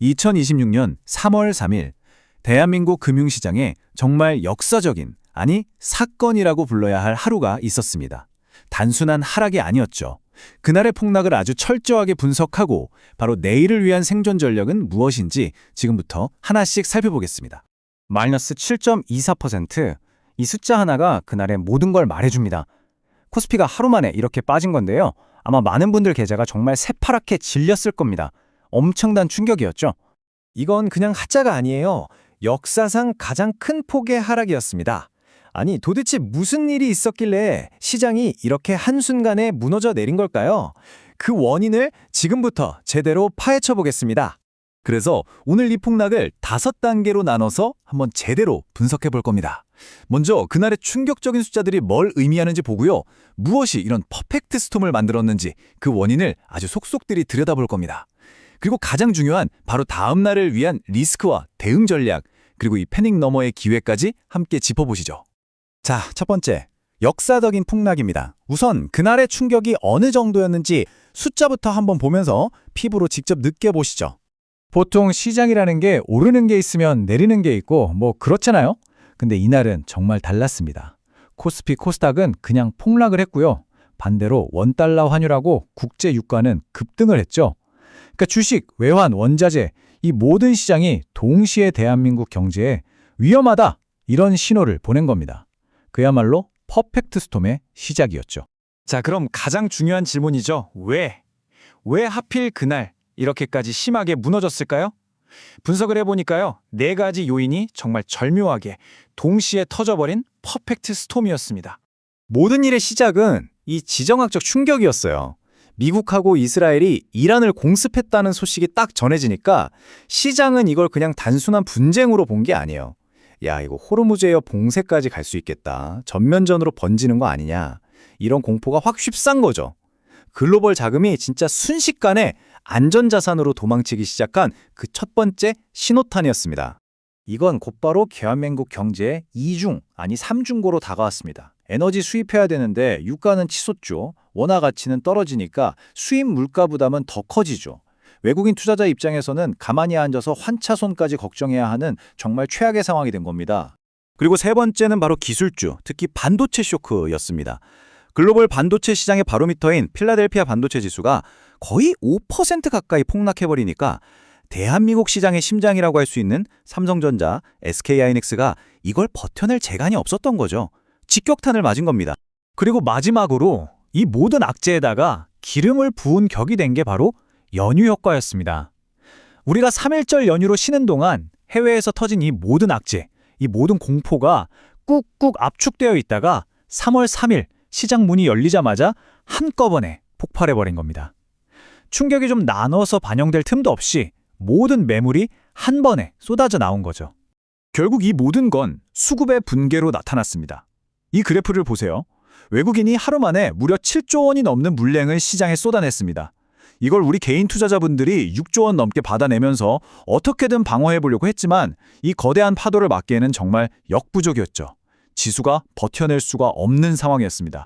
2026년 3월 3일 대한민국 금융시장에 정말 역사적인, 아니 사건이라고 불러야 할 하루가 있었습니다. 단순한 하락이 아니었죠. 그날의 폭락을 아주 철저하게 분석하고 바로 내일을 위한 생존 전략은 무엇인지 지금부터 하나씩 살펴보겠습니다. 마이너스 7.24%. 이 숫자 하나가 그날의 모든 걸 말해줍니다. 코스피가 하루 만에 이렇게 빠진 건데요. 아마 많은 분들 계좌가 정말 새파랗게 질렸을 겁니다. 엄청난 충격이었죠. 이건 그냥 하자가 아니에요. 역사상 가장 큰 폭의 하락이었습니다. 아니, 도대체 무슨 일이 있었길래 시장이 이렇게 한순간에 무너져 내린 걸까요? 그 원인을 지금부터 제대로 파헤쳐 보겠습니다. 그래서 오늘 이 폭락을 5단계로 나눠서 한번 제대로 분석해 볼 겁니다. 먼저 그날의 충격적인 숫자들이 뭘 의미하는지 보고요. 무엇이 이런 퍼펙트 스톰을 만들었는지 그 원인을 아주 속속들이 들여다볼 겁니다. 그리고 가장 중요한 바로 다음 날을 위한 리스크와 대응 전략, 그리고 이 패닉 너머의 기회까지 함께 짚어보시죠. 자, 첫 번째, 역사적인 폭락입니다. 우선 그날의 충격이 어느 정도였는지 숫자부터 한번 보면서 피부로 직접 느껴보시죠. 보통 시장이라는 게 오르는 게 있으면 내리는 게 있고 뭐 그렇잖아요. 근데 이날은 정말 달랐습니다. 코스피 코스닥은 그냥 폭락을 했고요. 반대로 원달러 환율하고 국제 유가는 급등을 했죠. 그러니까 주식, 외환, 원자재 이 모든 시장이 동시에 대한민국 경제에 위험하다 이런 신호를 보낸 겁니다. 그야말로 퍼펙트 스톰의 시작이었죠. 자, 그럼 가장 중요한 질문이죠. 왜? 왜 하필 그날 이렇게까지 심하게 무너졌을까요? 분석을 해보니까요. 4가지 요인이 정말 절묘하게 동시에 터져버린 퍼펙트 스톰이었습니다. 모든 일의 시작은 이 지정학적 충격이었어요. 미국하고 이스라엘이 이란을 공습했다는 소식이 딱 전해지니까 시장은 이걸 그냥 단순한 분쟁으로 본 게 아니에요. 야, 이거 호르무즈에어 봉쇄까지 갈 수 있겠다. 전면전으로 번지는 거 아니냐. 이런 공포가 확 휩싼 거죠. 글로벌 자금이 진짜 순식간에 안전자산으로 도망치기 시작한 그 첫 번째 신호탄이었습니다. 이건 곧바로 대한민국 경제의 2중, 아니 3중고로 다가왔습니다. 에너지 수입해야 되는데 유가는 치솟죠. 원화 가치는 떨어지니까 수입 물가 부담은 더 커지죠. 외국인 투자자 입장에서는 가만히 앉아서 환차손까지 걱정해야 하는 정말 최악의 상황이 된 겁니다. 그리고 세 번째는 바로 기술주, 특히 반도체 쇼크였습니다. 글로벌 반도체 시장의 바로미터인 필라델피아 반도체 지수가 거의 5% 가까이 폭락해버리니까 대한민국 시장의 심장이라고 할 수 있는 삼성전자, SK하이닉스가 이걸 버텨낼 재간이 없었던 거죠. 직격탄을 맞은 겁니다. 그리고 마지막으로 이 모든 악재에다가 기름을 부은 격이 된 게 바로 연휴 효과였습니다. 우리가 3일절 연휴로 쉬는 동안 해외에서 터진 이 모든 악재, 이 모든 공포가 꾹꾹 압축되어 있다가 3월 3일 시장 문이 열리자마자 한꺼번에 폭발해버린 겁니다. 충격이 좀 나눠서 반영될 틈도 없이 모든 매물이 한 번에 쏟아져 나온 거죠. 결국 이 모든 건 수급의 붕괴로 나타났습니다. 이 그래프를 보세요. 외국인이 하루 만에 무려 7조 원이 넘는 물량을 시장에 쏟아냈습니다. 이걸 우리 개인 투자자분들이 6조 원 넘게 받아내면서 어떻게든 방어해보려고 했지만 이 거대한 파도를 막기에는 정말 역부족이었죠. 지수가 버텨낼 수가 없는 상황이었습니다.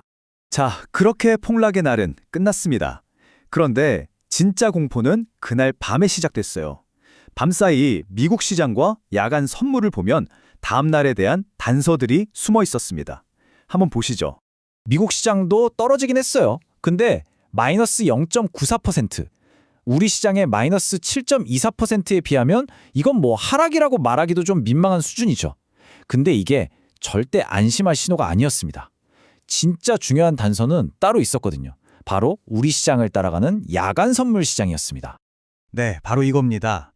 자, 그렇게 폭락의 날은 끝났습니다. 그런데 진짜 공포는 그날 밤에 시작됐어요. 밤사이 미국 시장과 야간 선물을 보면 다음 날에 대한 단서들이 숨어 있었습니다. 한번 보시죠. 미국 시장도 떨어지긴 했어요. 근데 마이너스 0.94%, 우리 시장의 마이너스 7.24%에 비하면 이건 뭐 하락이라고 말하기도 좀 민망한 수준이죠. 근데 이게 절대 안심할 신호가 아니었습니다. 진짜 중요한 단서는 따로 있었거든요. 바로 우리 시장을 따라가는 야간 선물 시장이었습니다. 네, 바로 이겁니다.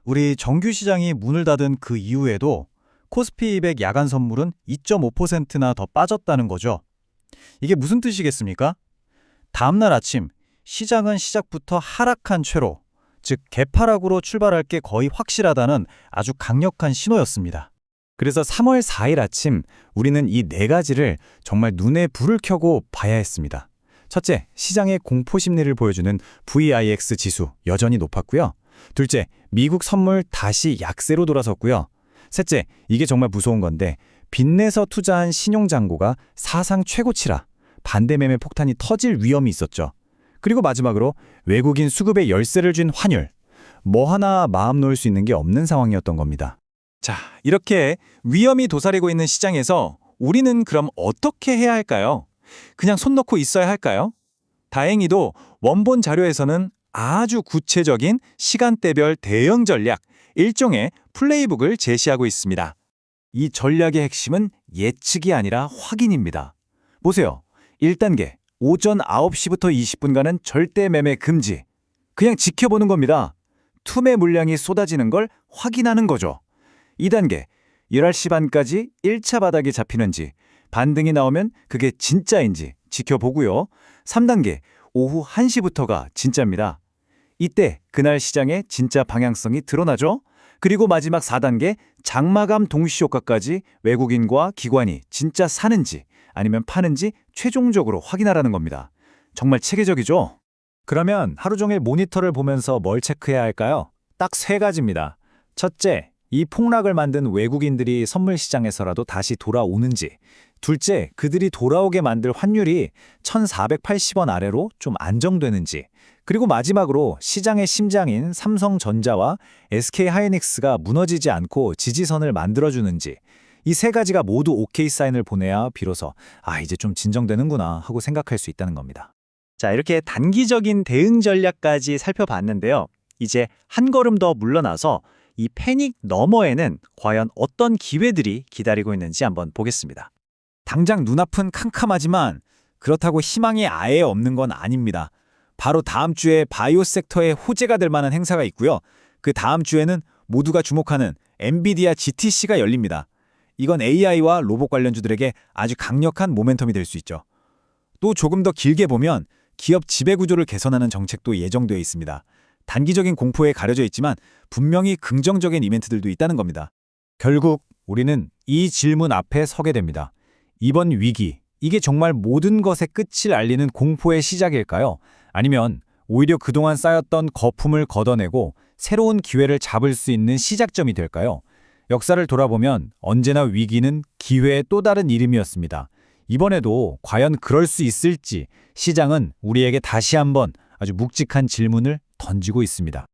우리 정규 시장이 문을 닫은 그 이후에도 코스피 200 야간 선물은 2.5%나 더 빠졌다는 거죠. 이게 무슨 뜻이겠습니까? 다음날 아침 시장은 시작부터 하락한 채로, 즉 개파락으로 출발할 게 거의 확실하다는 아주 강력한 신호였습니다. 그래서 3월 4일 아침 우리는 이 4가지를 정말 눈에 불을 켜고 봐야 했습니다. 첫째, 시장의 공포 심리를 보여주는 VIX 지수 여전히 높았고요. 둘째, 미국 선물 다시 약세로 돌아섰고요. 셋째, 이게 정말 무서운 건데 빚내서 투자한 신용잔고가 사상 최고치라 반대매매 폭탄이 터질 위험이 있었죠. 그리고 마지막으로 외국인 수급에 열쇠를 쥔 환율. 뭐 하나 마음 놓을 수 있는 게 없는 상황이었던 겁니다. 자, 이렇게 위험이 도사리고 있는 시장에서 우리는 그럼 어떻게 해야 할까요? 그냥 손 놓고 있어야 할까요? 다행히도 원본 자료에서는 아주 구체적인 시간대별 대응 전략, 일종의 플레이북을 제시하고 있습니다. 이 전략의 핵심은 예측이 아니라 확인입니다. 보세요. 1단계, 오전 9시부터 20분간은 절대 매매 금지. 그냥 지켜보는 겁니다. 투매 물량이 쏟아지는 걸 확인하는 거죠. 2단계, 11시 반까지 1차 바닥이 잡히는지, 반등이 나오면 그게 진짜인지 지켜보고요. 3단계, 오후 1시부터가 진짜입니다. 이때 그날 시장의 진짜 방향성이 드러나죠. 그리고 마지막 4단계, 장마감 동시효과까지 외국인과 기관이 진짜 사는지 아니면 파는지 최종적으로 확인하라는 겁니다. 정말 체계적이죠? 그러면 하루 종일 모니터를 보면서 뭘 체크해야 할까요? 딱 3가지입니다. 첫째, 이 폭락을 만든 외국인들이 선물 시장에서라도 다시 돌아오는지. 둘째, 그들이 돌아오게 만들 환율이 1,480원 아래로 좀 안정되는지. 그리고 마지막으로 시장의 심장인 삼성전자와 SK하이닉스가 무너지지 않고 지지선을 만들어주는지. 이 3가지가 모두 오케이 사인을 보내야 비로소 이제 좀 진정되는구나 하고 생각할 수 있다는 겁니다. 자, 이렇게 단기적인 대응 전략까지 살펴봤는데요. 이제 한 걸음 더 물러나서 이 패닉 너머에는 과연 어떤 기회들이 기다리고 있는지 한번 보겠습니다. 당장 눈앞은 캄캄하지만 그렇다고 희망이 아예 없는 건 아닙니다. 바로 다음 주에 바이오 섹터에 호재가 될 만한 행사가 있고요. 그 다음 주에는 모두가 주목하는 엔비디아 GTC가 열립니다. 이건 AI와 로봇 관련주들에게 아주 강력한 모멘텀이 될 수 있죠. 또 조금 더 길게 보면 기업 지배구조를 개선하는 정책도 예정되어 있습니다. 단기적인 공포에 가려져 있지만 분명히 긍정적인 이벤트들도 있다는 겁니다. 결국 우리는 이 질문 앞에 서게 됩니다. 이번 위기, 이게 정말 모든 것의 끝을 알리는 공포의 시작일까요? 아니면 오히려 그동안 쌓였던 거품을 걷어내고 새로운 기회를 잡을 수 있는 시작점이 될까요? 역사를 돌아보면 언제나 위기는 기회의 또 다른 이름이었습니다. 이번에도 과연 그럴 수 있을지 시장은 우리에게 다시 한번 아주 묵직한 질문을 던지고 있습니다.